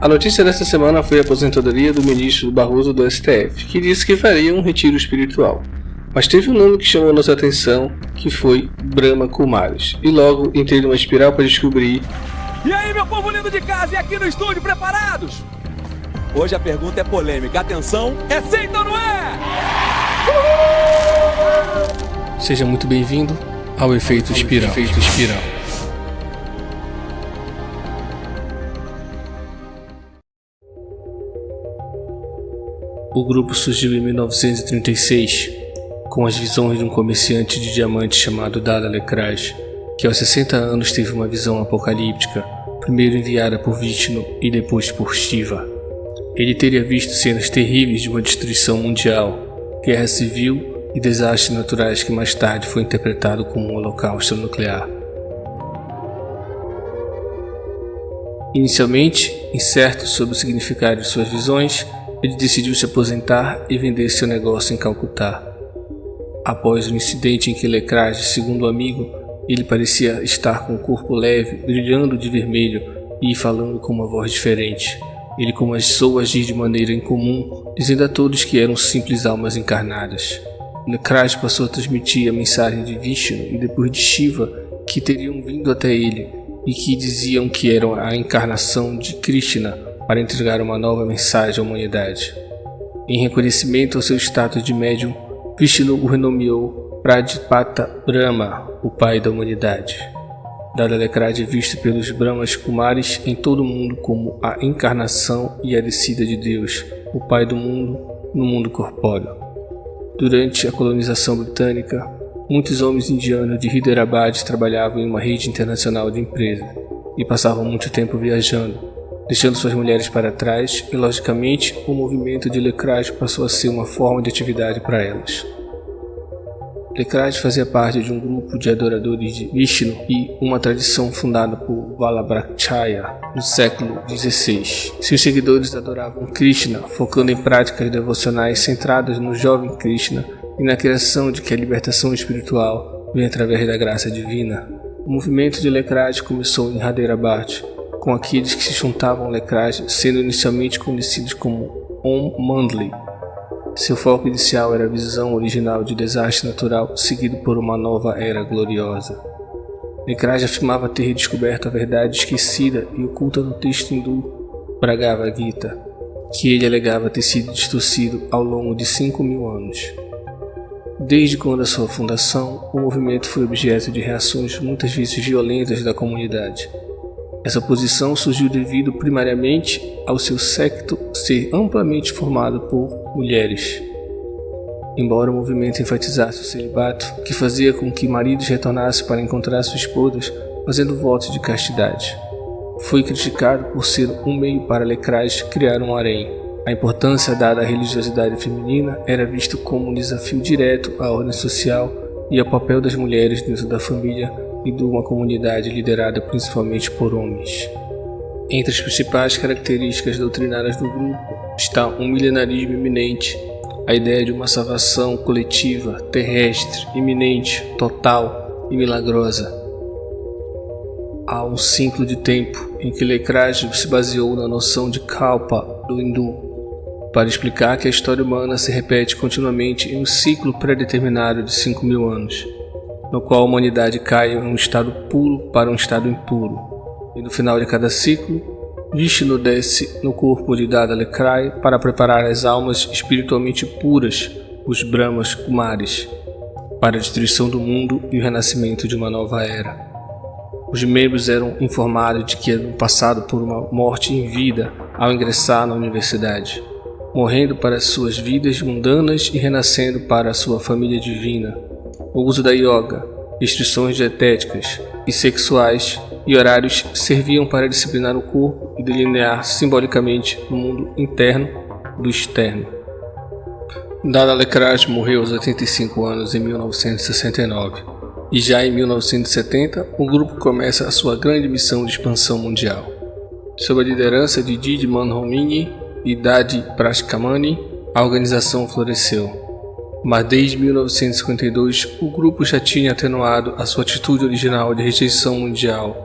A notícia desta semana foi a aposentadoria do ministro Barroso do STF, que disse que faria um retiro espiritual. Mas teve um nome que chamou nossa atenção, que foi Brahma Kumaris. E logo entrei numa espiral para descobrir... E aí, meu povo lindo de casa e aqui no estúdio, preparados? Hoje a pergunta é polêmica. Atenção, é sim ou não é? Seja muito bem-vindo ao Efeito Espiral. O grupo surgiu em 1936, com as visões de um comerciante de diamantes chamado Dada Lecrage, que aos 60 anos teve uma visão apocalíptica, primeiro enviada por Vishnu e depois por Shiva. Ele teria visto cenas terríveis de uma destruição mundial, guerra civil e desastres naturais que mais tarde foi interpretado como um holocausto nuclear. Inicialmente, incerto sobre o significado de suas visões, ele decidiu se aposentar e vender seu negócio em Calcutá. Após um incidente em que Lecrage, segundo o amigo, ele parecia estar com o corpo leve, brilhando de vermelho e falando com uma voz diferente. Ele começou a agir de maneira incomum, dizendo a todos que eram simples almas encarnadas. Lecrage passou a transmitir a mensagem de Vishnu e depois de Shiva, que teriam vindo até ele e que diziam que eram a encarnação de Krishna para entregar uma nova mensagem à humanidade. Em reconhecimento ao seu status de médium, Vishnu o renomeou Pradipata Brahma, o pai da humanidade. Dada Lecrage é visto pelos Brahmas Kumaris em todo o mundo como a encarnação e a descida de Deus, o pai do mundo, no mundo corpóreo. Durante a colonização britânica, muitos homens indianos de Hyderabad trabalhavam em uma rede internacional de empresas e passavam muito tempo viajando, deixando suas mulheres para trás e, logicamente, o movimento de Lecrage passou a ser uma forma de atividade para elas. Lecrage fazia parte de um grupo de adoradores de Vishnu e uma tradição fundada por Vallabhacharya no século XVI. Seus seguidores adoravam Krishna, focando em práticas devocionais centradas no jovem Krishna e na criação de que a libertação espiritual vem através da graça divina. O movimento de Lecrage começou em Hyderabad, com aqueles que se juntavam a Lecrage sendo inicialmente conhecidos como Om Mandli. Seu foco inicial era a visão original de desastre natural, seguido por uma nova era gloriosa. Lecrage afirmava ter redescoberto a verdade esquecida e oculta no texto hindu Bhagavad Gita, que ele alegava ter sido distorcido ao longo de 5.000 anos. Desde quando a sua fundação, o movimento foi objeto de reações muitas vezes violentas da comunidade. Essa posição surgiu devido primariamente ao seu séquito ser amplamente formado por mulheres. Embora o movimento enfatizasse o celibato, que fazia com que maridos retornassem para encontrar suas esposas, fazendo votos de castidade, foi criticado por ser um meio para Lecrage criar um harém. A importância dada à religiosidade feminina era visto como um desafio direto à ordem social e ao papel das mulheres dentro da família e de uma comunidade liderada principalmente por homens. Entre as principais características doutrinárias do grupo está um milenarismo iminente, a ideia de uma salvação coletiva, terrestre, iminente, total e milagrosa. Há um ciclo de tempo em que Lecrage se baseou na noção de Kalpa do hindu, para explicar que a história humana se repete continuamente em um ciclo pré-determinado de 5.000 anos, no qual a humanidade cai em um estado puro para um estado impuro, e no final de cada ciclo, Vishnu desce no corpo de Dada Lecrage para preparar as almas espiritualmente puras, os Brahmas Kumaris, para a destruição do mundo e o renascimento de uma nova era. Os membros eram informados de que haviam passado por uma morte em vida ao ingressar na universidade, morrendo para suas vidas mundanas e renascendo para a sua família divina. O uso da yoga, restrições dietéticas e sexuais e horários serviam para disciplinar o corpo e delinear simbolicamente o mundo interno do externo. Dada Lecrage morreu aos 85 anos em 1969 e já em 1970 o grupo começa a sua grande missão de expansão mundial. Sob a liderança de Didi Manhomini e Dadi Prashkamani, a organização floresceu. Mas desde 1952 o grupo já tinha atenuado a sua atitude original de rejeição mundial.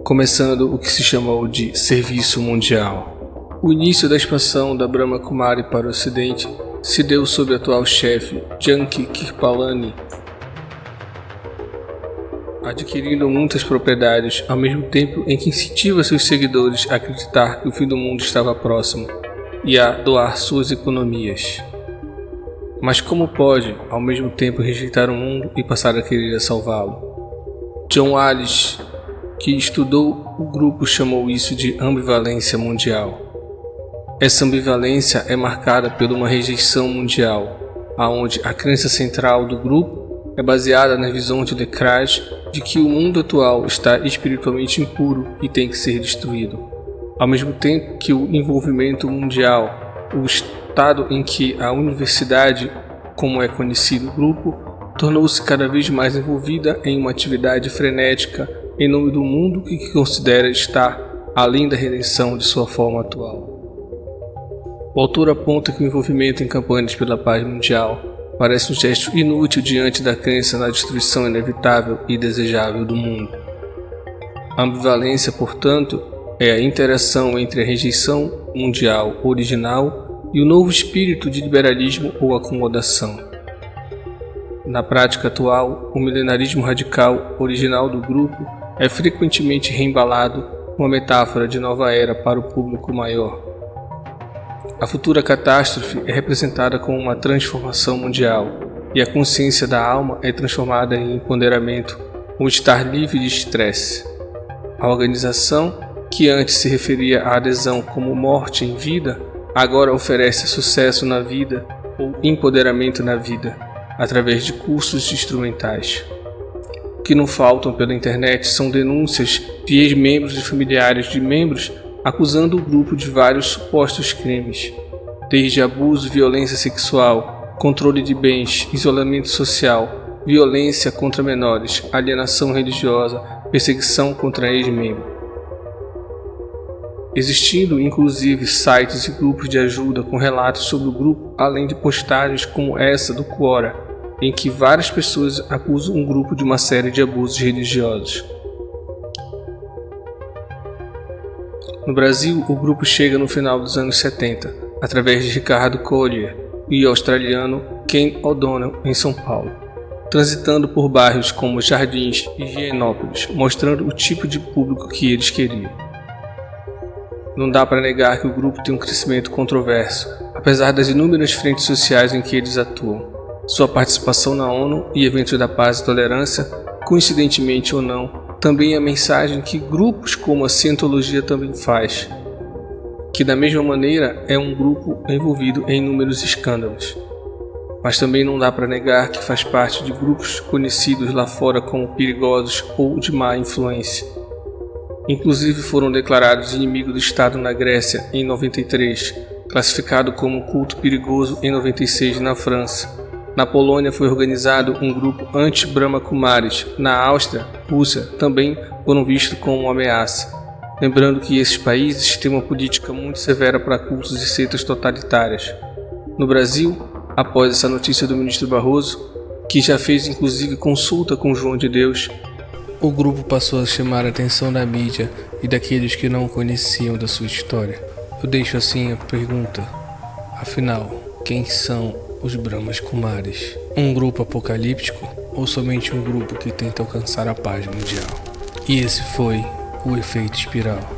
começando o que se chamou de Serviço Mundial. O início da expansão da Brahma Kumari para o Ocidente se deu sob o atual chefe, Janki Kirpalani, adquirindo muitas propriedades, ao mesmo tempo em que incentiva seus seguidores a acreditar que o fim do mundo estava próximo e a doar suas economias. Mas como pode, ao mesmo tempo, rejeitar o mundo e passar a querer salvá-lo? John Wallis, que estudou o grupo, chamou isso de ambivalência mundial. Essa ambivalência é marcada por uma rejeição mundial, aonde a crença central do grupo é baseada na visão de Lekraj de que o mundo atual está espiritualmente impuro e tem que ser destruído, ao mesmo tempo que o envolvimento mundial, o estado em que a universidade, como é conhecido o grupo, tornou-se cada vez mais envolvida em uma atividade frenética em nome do mundo que considera estar além da redenção de sua forma atual. O autor aponta que o envolvimento em campanhas pela paz mundial parece um gesto inútil diante da crença na destruição inevitável e desejável do mundo. A ambivalência, portanto, é a interação entre a rejeição mundial original e o novo espírito de liberalismo ou acomodação. Na prática atual, o milenarismo radical original do grupo é frequentemente reembalado como uma metáfora de nova era para o público maior. A futura catástrofe é representada como uma transformação mundial, e a consciência da alma é transformada em empoderamento, um estar livre de estresse. A organização, que antes se referia à adesão como morte em vida, agora oferece sucesso na vida ou empoderamento na vida, através de cursos instrumentais. O que não faltam pela internet são denúncias de ex-membros e familiares de membros acusando o grupo de vários supostos crimes, desde abuso, violência sexual, controle de bens, isolamento social, violência contra menores, alienação religiosa, perseguição contra ex-membro. Existindo inclusive sites e grupos de ajuda com relatos sobre o grupo, além de postagens como essa do Quora, em que várias pessoas acusam um grupo de uma série de abusos religiosos. No Brasil, o grupo chega no final dos anos 70, através de Ricardo Collier e o australiano Ken O'Donnell em São Paulo, transitando por bairros como Jardins e Higienópolis, mostrando o tipo de público que eles queriam. Não dá para negar que o grupo tem um crescimento controverso, apesar das inúmeras frentes sociais em que eles atuam. Sua participação na ONU e eventos da paz e tolerância, coincidentemente ou não, também é a mensagem que grupos como a Cientologia também faz, que da mesma maneira é um grupo envolvido em inúmeros escândalos. Mas também não dá para negar que faz parte de grupos conhecidos lá fora como perigosos ou de má influência. Inclusive foram declarados inimigos do Estado na Grécia em 93, classificado como culto perigoso em 96 na França. Na Polônia foi organizado um grupo anti-Brahma Kumaris. Na Áustria, Rússia também foram vistos como uma ameaça. Lembrando que esses países têm uma política muito severa para cultos e seitas totalitárias. No Brasil, após essa notícia do ministro Barroso, que já fez inclusive consulta com João de Deus, o grupo passou a chamar a atenção da mídia e daqueles que não conheciam da sua história. Eu deixo assim a pergunta: afinal, quem são os Brahmas Kumaris? Um grupo apocalíptico ou somente um grupo que tenta alcançar a paz mundial? E esse foi o Efeito Espiral.